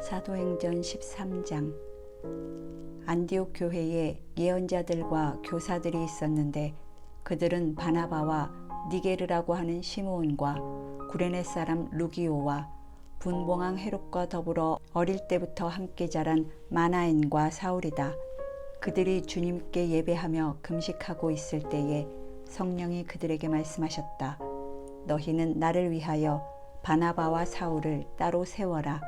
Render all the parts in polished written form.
사도행전 13장. 안디옥 교회에 예언자들과 교사들이 있었는데 그들은 바나바와 니게르라고 하는 시므온과 구레네 사람 루기오와 분봉왕 헤롯과 더불어 어릴 때부터 함께 자란 마나엔과 사울이다. 그들이 주님께 예배하며 금식하고 있을 때에 성령이 그들에게 말씀하셨다. 너희는 나를 위하여 바나바와 사울을 따로 세워라.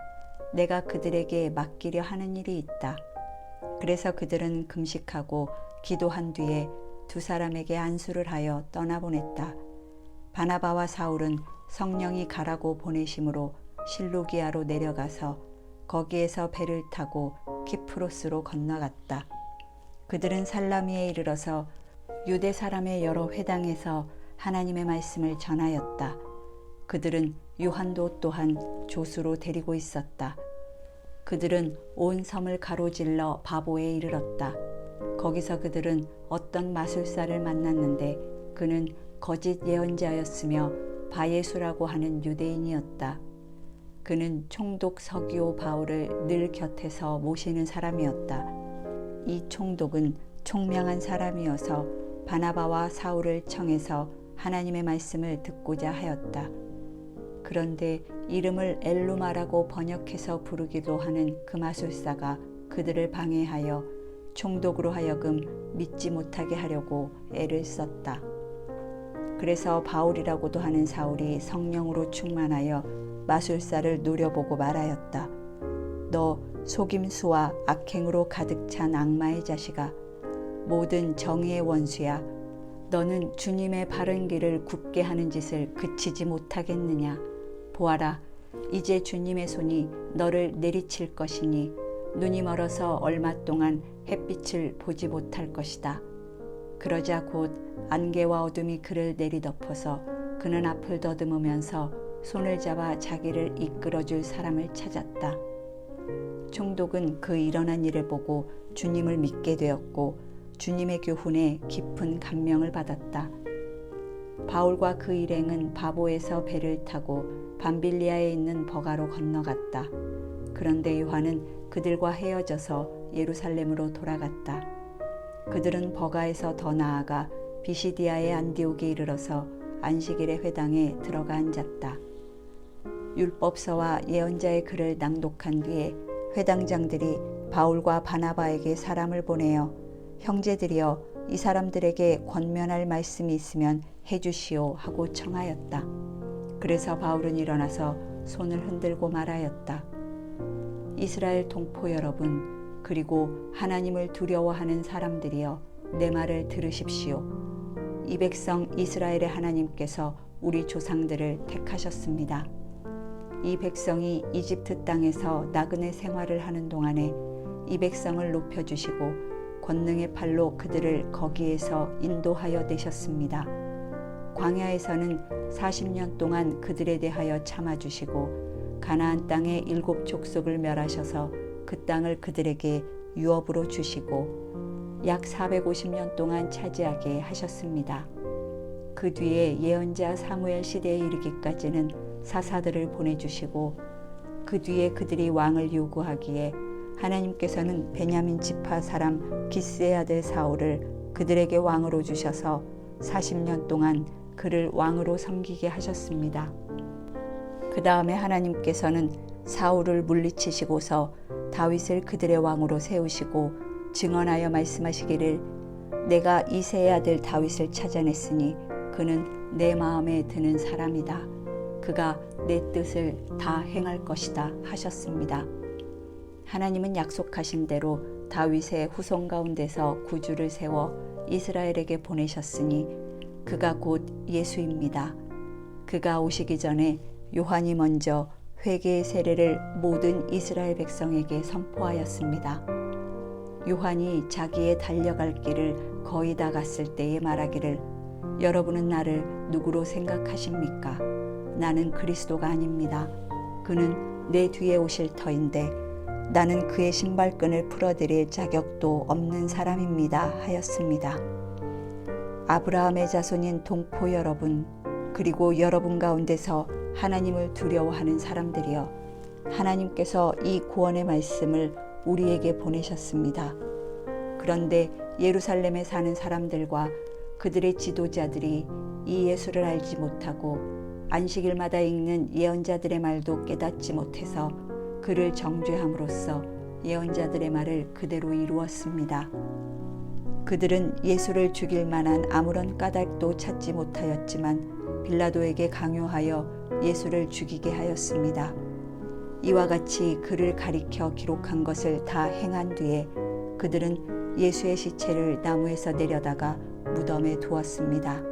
내가 그들에게 맡기려 하는 일이 있다. 그래서 그들은 금식하고 기도한 뒤에 두 사람에게 안수를 하여 떠나보냈다. 바나바와 사울은 성령이 가라고 보내심으로 실루기아로 내려가서 거기에서 배를 타고 키프로스로 건너갔다. 그들은 살라미에 이르러서 유대 사람의 여러 회당에서 하나님의 말씀을 전하였다. 그들은 요한도 또한 조수로 데리고 있었다. 그들은 온 섬을 가로질러 바보에 이르렀다. 거기서 그들은 어떤 마술사를 만났는데 그는 거짓 예언자였으며 바예수라고 하는 유대인이었다. 그는 총독 서기오 바울을 늘 곁에서 모시는 사람이었다. 이 총독은 총명한 사람이어서 바나바와 사울을 청해서 하나님의 말씀을 듣고자 하였다. 그런데 이름을 엘루마라고 번역해서 부르기도 하는 그 마술사가 그들을 방해하여 총독으로 하여금 믿지 못하게 하려고 애를 썼다. 그래서 바울이라고도 하는 사울이 성령으로 충만하여 마술사를 노려보고 말하였다. 너 속임수와 악행으로 가득 찬 악마의 자식아, 모든 정의의 원수야. 너는 주님의 바른 길을 굽게 하는 짓을 그치지 못하겠느냐. 보아라, 이제 주님의 손이 너를 내리칠 것이니 눈이 멀어서 얼마 동안 햇빛을 보지 못할 것이다. 그러자 곧 안개와 어둠이 그를 내리덮어서 그는 앞을 더듬으면서 손을 잡아 자기를 이끌어줄 사람을 찾았다. 총독은 그 일어난 일을 보고 주님을 믿게 되었고 주님의 교훈에 깊은 감명을 받았다. 바울과 그 일행은 바보에서 배를 타고 밤빌리아에 있는 버가로 건너갔다. 그런데 요한은 그들과 헤어져서 예루살렘으로 돌아갔다. 그들은 버가에서 더 나아가 비시디아의 안디옥에 이르러서 안식일의 회당에 들어가 앉았다. 율법서와 예언자의 글을 낭독한 뒤에 회당장들이 바울과 바나바에게 사람을 보내어 형제들이여 이 사람들에게 권면할 말씀이 있으면 해주시오 하고 청하였다. 그래서 바울은 일어나서 손을 흔들고 말하였다. 이스라엘 동포 여러분, 그리고 하나님을 두려워하는 사람들이여 내 말을 들으십시오. 이 백성 이스라엘의 하나님께서 우리 조상들을 택하셨습니다. 이 백성이 이집트 땅에서 나그네 생활을 하는 동안에 이 백성을 높여주시고 권능의 팔로 그들을 거기에서 인도하여 내셨습니다. 광야에서는 40년 동안 그들에 대하여 참아주시고 가나안 땅의 7 족속을 멸하셔서 그 땅을 그들에게 유업으로 주시고 약 450년 동안 차지하게 하셨습니다. 그 뒤에 예언자 사무엘 시대에 이르기까지는 사사들을 보내주시고 그 뒤에 그들이 왕을 요구하기에 하나님께서는 베냐민 지파 사람 기스의 아들 사울을 그들에게 왕으로 주셔서 40년 동안 그를 왕으로 섬기게 하셨습니다. 그 다음에 하나님께서는 사울을 물리치시고서 다윗을 그들의 왕으로 세우시고 증언하여 말씀하시기를 내가 이새의 아들 다윗을 찾아냈으니 그는 내 마음에 드는 사람이다. 그가 내 뜻을 다 행할 것이다 하셨습니다. 하나님은 약속하신 대로 다윗의 후손 가운데서 구주를 세워 이스라엘에게 보내셨으니 그가 곧 예수입니다. 그가 오시기 전에 요한이 먼저 회개의 세례를 모든 이스라엘 백성에게 선포하였습니다. 요한이 자기의 달려갈 길을 거의 다 갔을 때에 말하기를 여러분은 나를 누구로 생각하십니까? 나는 그리스도가 아닙니다. 그는 내 뒤에 오실 터인데 나는 그의 신발끈을 풀어드릴 자격도 없는 사람입니다 하였습니다. 아브라함의 자손인 동포 여러분, 그리고 여러분 가운데서 하나님을 두려워하는 사람들이여, 하나님께서 이 구원의 말씀을 우리에게 보내셨습니다. 그런데 예루살렘에 사는 사람들과 그들의 지도자들이 이 예수를 알지 못하고 안식일마다 읽는 예언자들의 말도 깨닫지 못해서 그를 정죄함으로써 예언자들의 말을 그대로 이루었습니다. 그들은 예수를 죽일 만한 아무런 까닭도 찾지 못하였지만 빌라도에게 강요하여 예수를 죽이게 하였습니다. 이와 같이 그를 가리켜 기록한 것을 다 행한 뒤에 그들은 예수의 시체를 나무에서 내려다가 무덤에 두었습니다.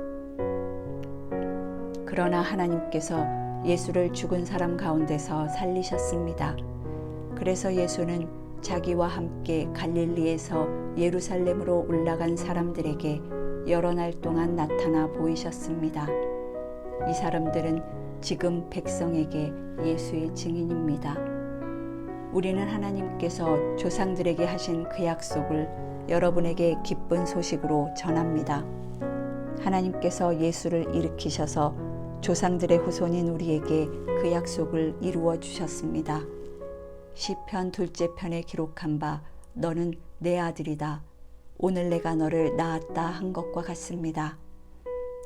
그러나 하나님께서 예수를 죽은 사람 가운데서 살리셨습니다. 그래서 예수는 자기와 함께 갈릴리에서 예루살렘으로 올라간 사람들에게 여러 날 동안 나타나 보이셨습니다. 이 사람들은 지금 백성에게 예수의 증인입니다. 우리는 하나님께서 조상들에게 하신 그 약속을 여러분에게 기쁜 소식으로 전합니다. 하나님께서 예수를 일으키셔서 조상들의 후손인 우리에게 그 약속을 이루어 주셨습니다. 시편 2째 편에 기록한 바 너는 내 아들이다. 오늘 내가 너를 낳았다 한 것과 같습니다.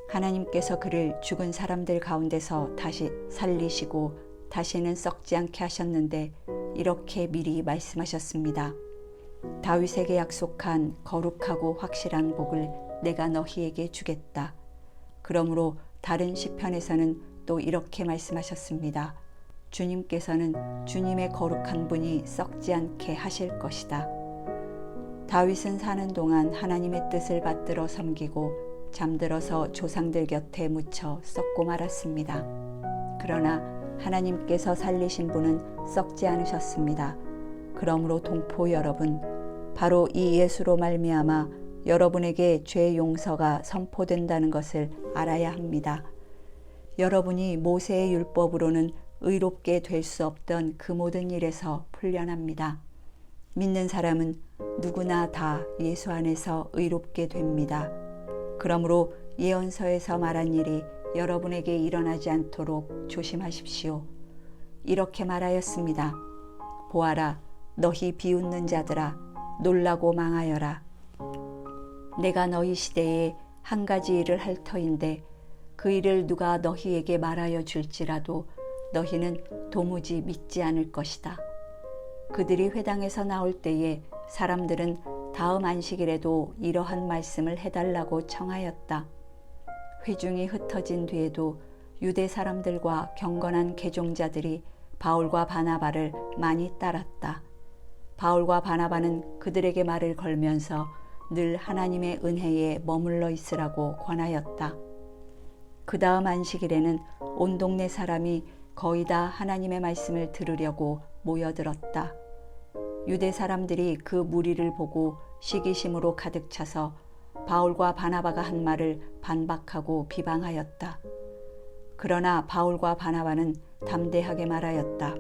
하나님께서 그를 죽은 사람들 가운데서 다시 살리시고 다시는 썩지 않게 하셨는데 이렇게 미리 말씀하셨습니다. 다윗에게 약속한 거룩하고 확실한 복을 내가 너희에게 주겠다. 그러므로 다른 시편에서는 또 이렇게 말씀하셨습니다. 주님께서는 주님의 거룩한 분이 썩지 않게 하실 것이다. 다윗은 사는 동안 하나님의 뜻을 받들어 섬기고 잠들어서 조상들 곁에 묻혀 썩고 말았습니다. 그러나 하나님께서 살리신 분은 썩지 않으셨습니다. 그러므로 동포 여러분, 바로 이 예수로 말미암아 여러분에게 죄 용서가 선포된다는 것을 알아야 합니다. 여러분이 모세의 율법으로는 의롭게 될 수 없던 그 모든 일에서 풀려납니다. 믿는 사람은 누구나 다 예수 안에서 의롭게 됩니다. 그러므로 예언서에서 말한 일이 여러분에게 일어나지 않도록 조심하십시오. 이렇게 말하였습니다. 보아라, 너희 비웃는 자들아, 놀라고 망하여라. 내가 너희 시대에 한 가지 일을 할 터인데 그 일을 누가 너희에게 말하여 줄지라도 너희는 도무지 믿지 않을 것이다. 그들이 회당에서 나올 때에 사람들은 다음 안식일에도 이러한 말씀을 해달라고 청하였다. 회중이 흩어진 뒤에도 유대 사람들과 경건한 개종자들이 바울과 바나바를 많이 따랐다. 바울과 바나바는 그들에게 말을 걸면서 늘 하나님의 은혜에 머물러 있으라고 권하였다. 그 다음 안식일에는 온 동네 사람이 거의 다 하나님의 말씀을 들으려고 모여들었다. 유대 사람들이 그 무리를 보고 시기심으로 가득 차서 바울과 바나바가 한 말을 반박하고 비방하였다. 그러나 바울과 바나바는 담대하게 말하였다.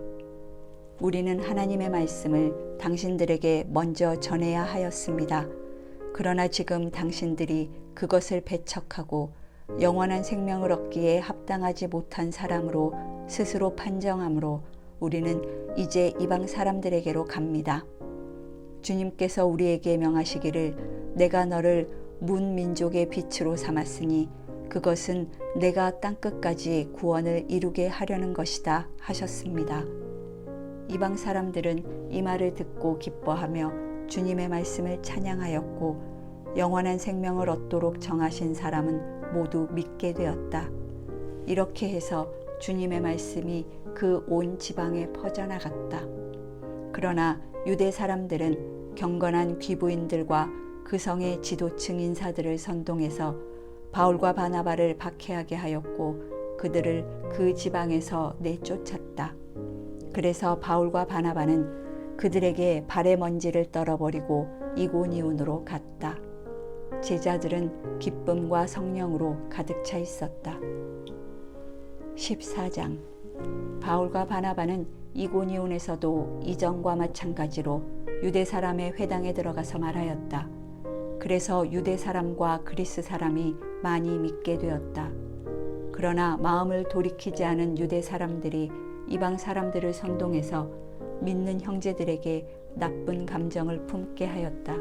우리는 하나님의 말씀을 당신들에게 먼저 전해야 하였습니다. 그러나 지금 당신들이 그것을 배척하고 영원한 생명을 얻기에 합당하지 못한 사람으로 스스로 판정함으로 우리는 이제 이방 사람들에게로 갑니다. 주님께서 우리에게 명하시기를 내가 너를 문 민족의 빛으로 삼았으니 그것은 내가 땅끝까지 구원을 이루게 하려는 것이다 하셨습니다. 이방 사람들은 이 말을 듣고 기뻐하며 주님의 말씀을 찬양하였고 영원한 생명을 얻도록 정하신 사람은 모두 믿게 되었다. 이렇게 해서 주님의 말씀이 그 온 지방에 퍼져나갔다. 그러나 유대 사람들은 경건한 귀부인들과 그 성의 지도층 인사들을 선동해서 바울과 바나바를 박해하게 하였고 그들을 그 지방에서 내쫓았다. 그래서 바울과 바나바는 그들에게 발의 먼지를 떨어버리고 이고니온으로 갔다. 제자들은 기쁨과 성령으로 가득 차 있었다. 14장. 바울과 바나바는 이고니온에서도 이전과 마찬가지로 유대 사람의 회당에 들어가서 말하였다. 그래서 유대 사람과 그리스 사람이 많이 믿게 되었다. 그러나 마음을 돌이키지 않은 유대 사람들이 이방 사람들을 선동해서 믿는 형제들에게 나쁜 감정을 품게 하였다.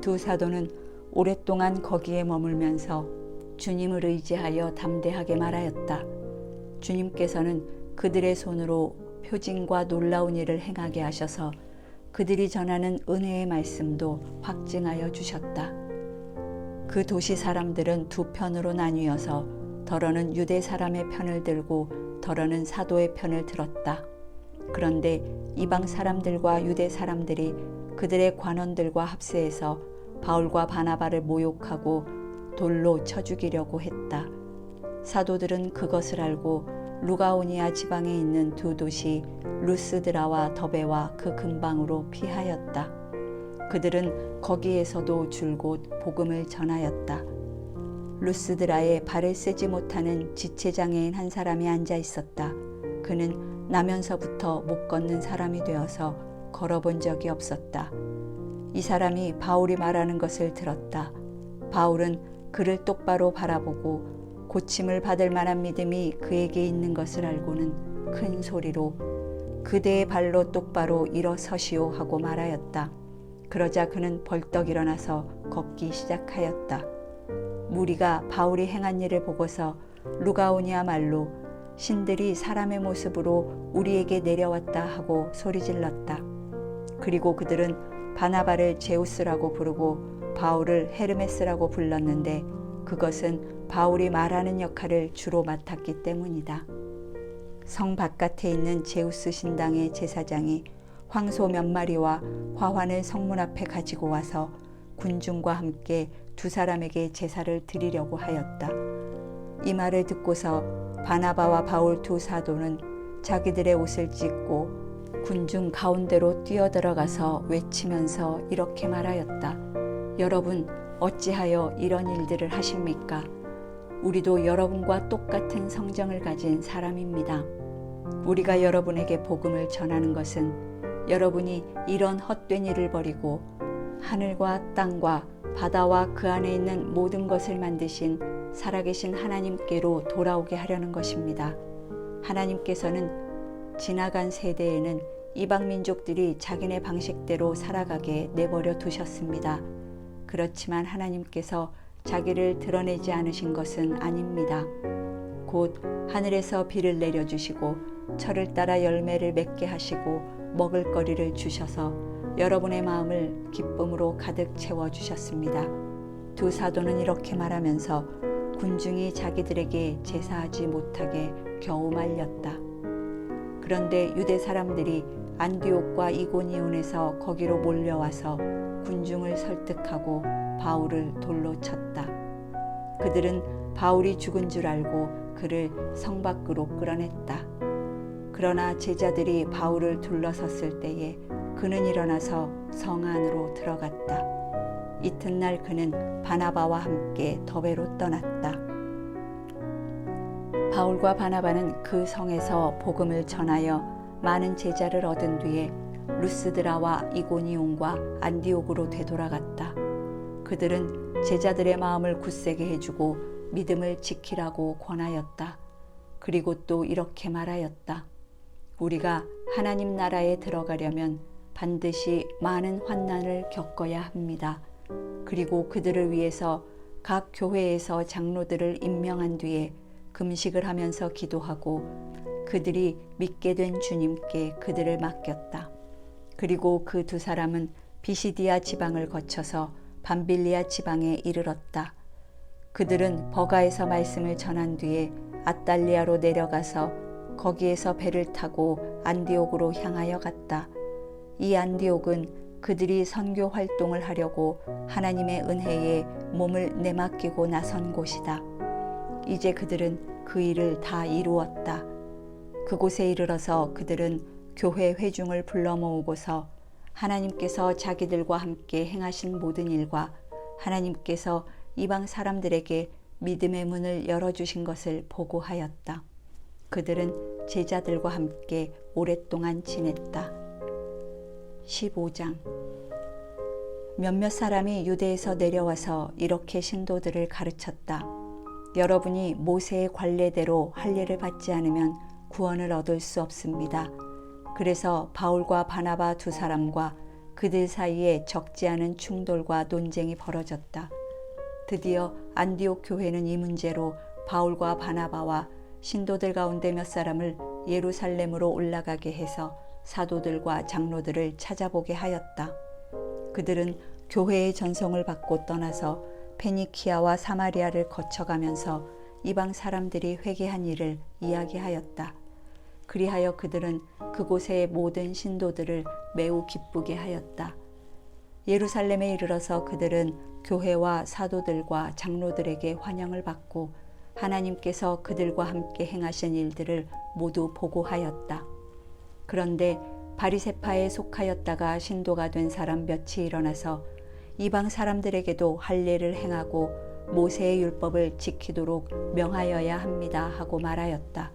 두 사도는 오랫동안 거기에 머물면서 주님을 의지하여 담대하게 말하였다. 주님께서는 그들의 손으로 표징과 놀라운 일을 행하게 하셔서 그들이 전하는 은혜의 말씀도 확증하여 주셨다. 그 도시 사람들은 두 편으로 나뉘어서 더러는 유대 사람의 편을 들고 더러는 사도의 편을 들었다. 그런데 이방 사람들과 유대 사람들이 그들의 관원들과 합세해서 바울과 바나바를 모욕하고 돌로 쳐 죽이려고 했다. 사도들은 그것을 알고 루가오니아 지방에 있는 두 도시 루스드라와 더베와 그 근방으로 피하였다. 그들은 거기에서도 줄곧 복음을 전하였다. 루스드라에 발을 쓰지 못하는 지체장애인 한 사람이 앉아 있었다. 그는 나면서부터 못 걷는 사람이 되어서 걸어본 적이 없었다. 이 사람이 바울이 말하는 것을 들었다. 바울은 그를 똑바로 바라보고 고침을 받을 만한 믿음이 그에게 있는 것을 알고는 큰 소리로 그대의 발로 똑바로 일어서시오 하고 말하였다. 그러자 그는 벌떡 일어나서 걷기 시작하였다. 무리가 바울이 행한 일을 보고서 루가오니아 말로 신들이 사람의 모습으로 우리에게 내려왔다 하고 소리질렀다. 그리고 그들은 바나바를 제우스라고 부르고 바울을 헤르메스라고 불렀는데 그것은 바울이 말하는 역할을 주로 맡았기 때문이다. 성 바깥에 있는 제우스 신당의 제사장이 황소 몇 마리와 화환을 성문 앞에 가지고 와서 군중과 함께 두 사람에게 제사를 드리려고 하였다. 이 말을 듣고서 바나바와 바울 두 사도는 자기들의 옷을 찢고 군중 가운데로 뛰어들어가서 외치면서 이렇게 말하였다. 여러분, 어찌하여 이런 일들을 하십니까? 우리도 여러분과 똑같은 성정을 가진 사람입니다. 우리가 여러분에게 복음을 전하는 것은 여러분이 이런 헛된 일을 버리고 하늘과 땅과 바다와 그 안에 있는 모든 것을 만드신 살아계신 하나님께로 돌아오게 하려는 것입니다. 하나님께서는 지나간 세대에는 이방 민족들이 자기네 방식대로 살아가게 내버려 두셨습니다. 그렇지만 하나님께서 자기를 드러내지 않으신 것은 아닙니다. 곧 하늘에서 비를 내려주시고 철을 따라 열매를 맺게 하시고 먹을거리를 주셔서 여러분의 마음을 기쁨으로 가득 채워주셨습니다. 두 사도는 이렇게 말하면서 군중이 자기들에게 제사하지 못하게 겨우 말렸다. 그런데 유대 사람들이 안디옥과 이고니온에서 거기로 몰려와서 군중을 설득하고 바울을 돌로 쳤다. 그들은 바울이 죽은 줄 알고 그를 성 밖으로 끌어냈다. 그러나 제자들이 바울을 둘러섰을 때에 그는 일어나서 성 안으로 들어갔다. 이튿날 그는 바나바와 함께 더베로 떠났다. 바울과 바나바는 그 성에서 복음을 전하여 많은 제자를 얻은 뒤에 루스드라와 이고니온과 안디옥으로 되돌아갔다. 그들은 제자들의 마음을 굳세게 해주고 믿음을 지키라고 권하였다. 그리고 또 이렇게 말하였다. 우리가 하나님 나라에 들어가려면 반드시 많은 환난을 겪어야 합니다. 그리고 그들을 위해서 각 교회에서 장로들을 임명한 뒤에 금식을 하면서 기도하고 그들이 믿게 된 주님께 그들을 맡겼다. 그리고 그 두 사람은 비시디아 지방을 거쳐서 밤빌리아 지방에 이르렀다. 그들은 버가에서 말씀을 전한 뒤에 아달리아로 내려가서 거기에서 배를 타고 안디옥으로 향하여 갔다. 이 안디옥은 그들이 선교 활동을 하려고 하나님의 은혜에 몸을 내맡기고 나선 곳이다. 이제 그들은 그 일을 다 이루었다. 그곳에 이르러서 그들은 교회 회중을 불러 모으고서 하나님께서 자기들과 함께 행하신 모든 일과 하나님께서 이방 사람들에게 믿음의 문을 열어주신 것을 보고하였다. 그들은 제자들과 함께 오랫동안 지냈다. 15장. 몇몇 사람이 유대에서 내려와서 이렇게 신도들을 가르쳤다. 여러분이 모세의 관례대로 할례를 받지 않으면 구원을 얻을 수 없습니다. 그래서 바울과 바나바 두 사람과 그들 사이에 적지 않은 충돌과 논쟁이 벌어졌다. 드디어 안디옥 교회는 이 문제로 바울과 바나바와 신도들 가운데 몇 사람을 예루살렘으로 올라가게 해서 사도들과 장로들을 찾아보게 하였다. 그들은 교회의 전송을 받고 떠나서 페니키아와 사마리아를 거쳐가면서 이방 사람들이 회개한 일을 이야기하였다. 그리하여 그들은 그곳의 모든 신도들을 매우 기쁘게 하였다. 예루살렘에 이르러서 그들은 교회와 사도들과 장로들에게 환영을 받고 하나님께서 그들과 함께 행하신 일들을 모두 보고하였다. 그런데 바리새파에 속하였다가 신도가 된 사람 몇이 일어나서 이방 사람들에게도 할례를 행하고 모세의 율법을 지키도록 명하여야 합니다 하고 말하였다.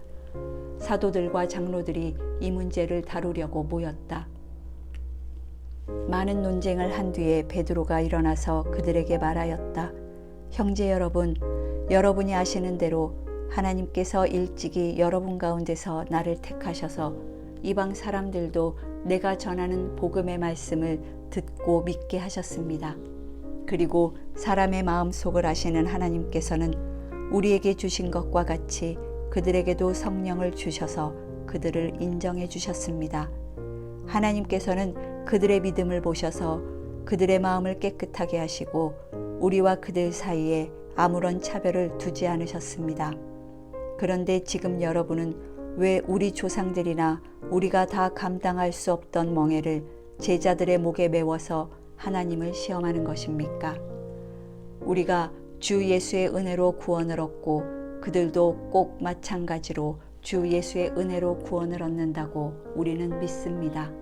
사도들과 장로들이 이 문제를 다루려고 모였다. 많은 논쟁을 한 뒤에 베드로가 일어나서 그들에게 말하였다. 형제 여러분, 여러분이 아시는 대로 하나님께서 일찍이 여러분 가운데서 나를 택하셔서 이방 사람들도 내가 전하는 복음의 말씀을 듣고 믿게 하셨습니다. 그리고 사람의 마음속을 아시는 하나님께서는 우리에게 주신 것과 같이 그들에게도 성령을 주셔서 그들을 인정해 주셨습니다. 하나님께서는 그들의 믿음을 보셔서 그들의 마음을 깨끗하게 하시고 우리와 그들 사이에 아무런 차별을 두지 않으셨습니다. 그런데 지금 여러분은 왜 우리 조상들이나 우리가 다 감당할 수 없던 멍에를 제자들의 목에 메워서 하나님을 시험하는 것입니까? 우리가 주 예수의 은혜로 구원을 얻고 그들도 꼭 마찬가지로 주 예수의 은혜로 구원을 얻는다고 우리는 믿습니다.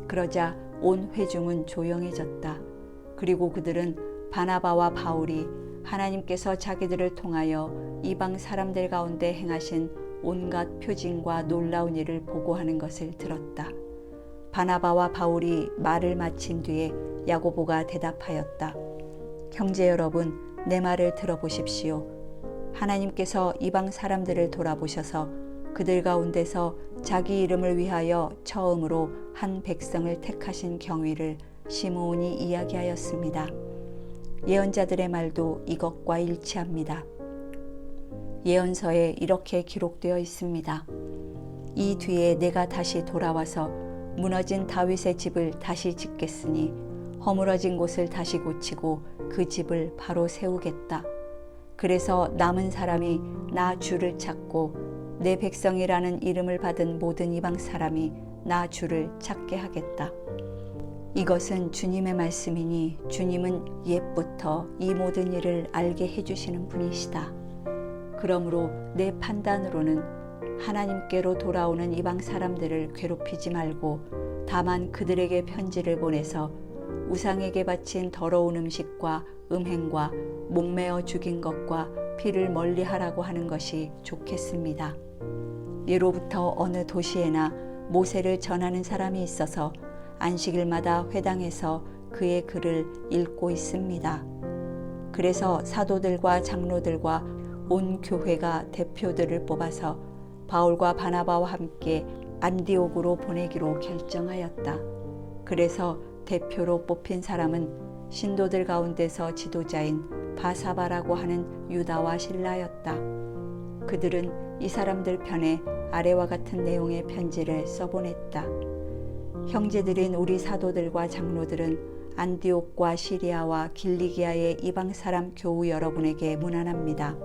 그러자 온 회중은 조용해졌다. 그리고 그들은 바나바와 바울이 하나님께서 자기들을 통하여 이방 사람들 가운데 행하신 온갖 표징과 놀라운 일을 보고하는 것을 들었다. 바나바와 바울이 말을 마친 뒤에 야고보가 대답하였다. 형제 여러분, 내 말을 들어보십시오. 하나님께서 이방 사람들을 돌아보셔서 그들 가운데서 자기 이름을 위하여 처음으로 한 백성을 택하신 경위를 시므온이 이야기하였습니다. 예언자들의 말도 이것과 일치합니다. 예언서에 이렇게 기록되어 있습니다. 이 뒤에 내가 다시 돌아와서 무너진 다윗의 집을 다시 짓겠으니 허물어진 곳을 다시 고치고 그 집을 바로 세우겠다. 그래서 남은 사람이 나 주를 찾고 내 백성이라는 이름을 받은 모든 이방 사람이 나 주를 찾게 하겠다. 이것은 주님의 말씀이니 주님은 옛부터 이 모든 일을 알게 해주시는 분이시다. 그러므로 내 판단으로는 하나님께로 돌아오는 이방 사람들을 괴롭히지 말고 다만 그들에게 편지를 보내서 우상에게 바친 더러운 음식과 음행과 목매어 죽인 것과 피를 멀리하라고 하는 것이 좋겠습니다. 예로부터 어느 도시에나 모세를 전하는 사람이 있어서 안식일마다 회당에서 그의 글을 읽고 있습니다. 그래서 사도들과 장로들과 온 교회가 대표들을 뽑아서 바울과 바나바와 함께 안디옥으로 보내기로 결정하였다. 그래서 대표로 뽑힌 사람은 신도들 가운데서 지도자인 바사바라고 하는 유다와 실라였다. 그들은 이 사람들 편에 아래와 같은 내용의 편지를 써보냈다. 형제들인 우리 사도들과 장로들은 안디옥과 시리아와 길리기아의 이방 사람 교우 여러분에게 문안합니다.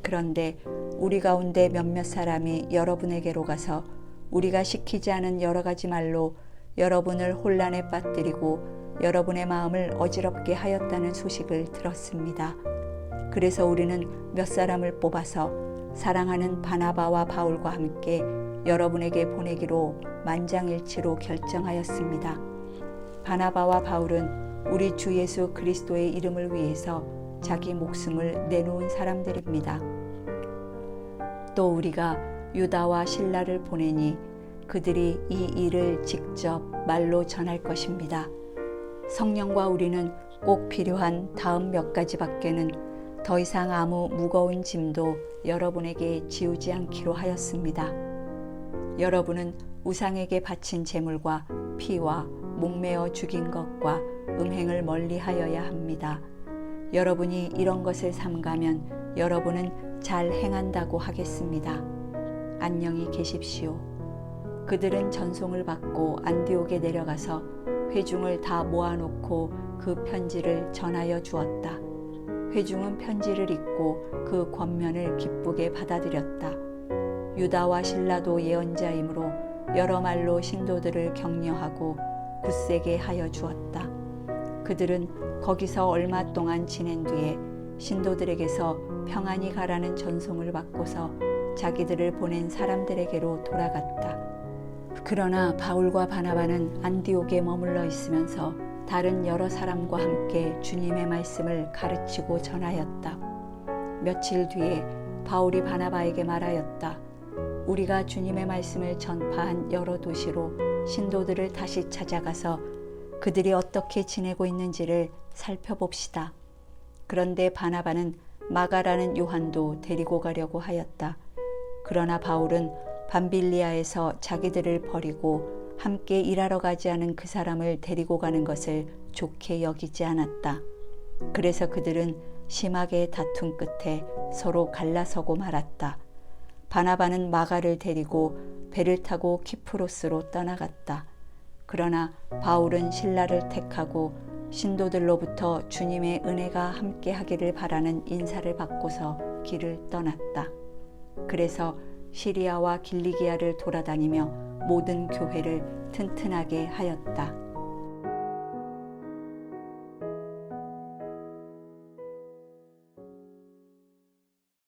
그런데 우리 가운데 몇몇 사람이 여러분에게로 가서 우리가 시키지 않은 여러 가지 말로 여러분을 혼란에 빠뜨리고 여러분의 마음을 어지럽게 하였다는 소식을 들었습니다. 그래서 우리는 몇 사람을 뽑아서 사랑하는 바나바와 바울과 함께 여러분에게 보내기로 만장일치로 결정하였습니다. 바나바와 바울은 우리 주 예수 그리스도의 이름을 위해서 자기 목숨을 내놓은 사람들입니다. 또 우리가 유다와 실라를 보내니 그들이 이 일을 직접 말로 전할 것입니다. 성령과 우리는 꼭 필요한 다음 몇 가지밖에는 더 이상 아무 무거운 짐도 여러분에게 지우지 않기로 하였습니다. 여러분은 우상에게 바친 제물과 피와 목매어 죽인 것과 음행을 멀리하여야 합니다. 여러분이 이런 것을 삼가면 여러분은 잘 행한다고 하겠습니다. 안녕히 계십시오. 그들은 전송을 받고 안디옥에 내려가서 회중을 다 모아놓고 그 편지를 전하여 주었다. 회중은 편지를 읽고 그 권면을 기쁘게 받아들였다. 유다와 실라도 예언자이므로 여러 말로 신도들을 격려하고 굳세게 하여 주었다. 그들은 거기서 얼마 동안 지낸 뒤에 신도들에게서 평안히 가라는 전송을 받고서 자기들을 보낸 사람들에게로 돌아갔다. 그러나 바울과 바나바는 안디옥에 머물러 있으면서 다른 여러 사람과 함께 주님의 말씀을 가르치고 전하였다. 며칠 뒤에 바울이 바나바에게 말하였다. 우리가 주님의 말씀을 전파한 여러 도시로 신도들을 다시 찾아가서 그들이 어떻게 지내고 있는지를 살펴봅시다. 그런데 바나바는 마가라는 요한도 데리고 가려고 하였다. 그러나 바울은 밤빌리아에서 자기들을 버리고 함께 일하러 가지 않은 그 사람을 데리고 가는 것을 좋게 여기지 않았다. 그래서 그들은 심하게 다툰 끝에 서로 갈라서고 말았다. 바나바는 마가를 데리고 배를 타고 키프로스로 떠나갔다. 그러나 바울은 실라를 택하고 신도들로부터 주님의 은혜가 함께 하기를 바라는 인사를 받고서 길을 떠났다. 그래서 시리아와 길리기아를 돌아다니며 모든 교회를 튼튼하게 하였다.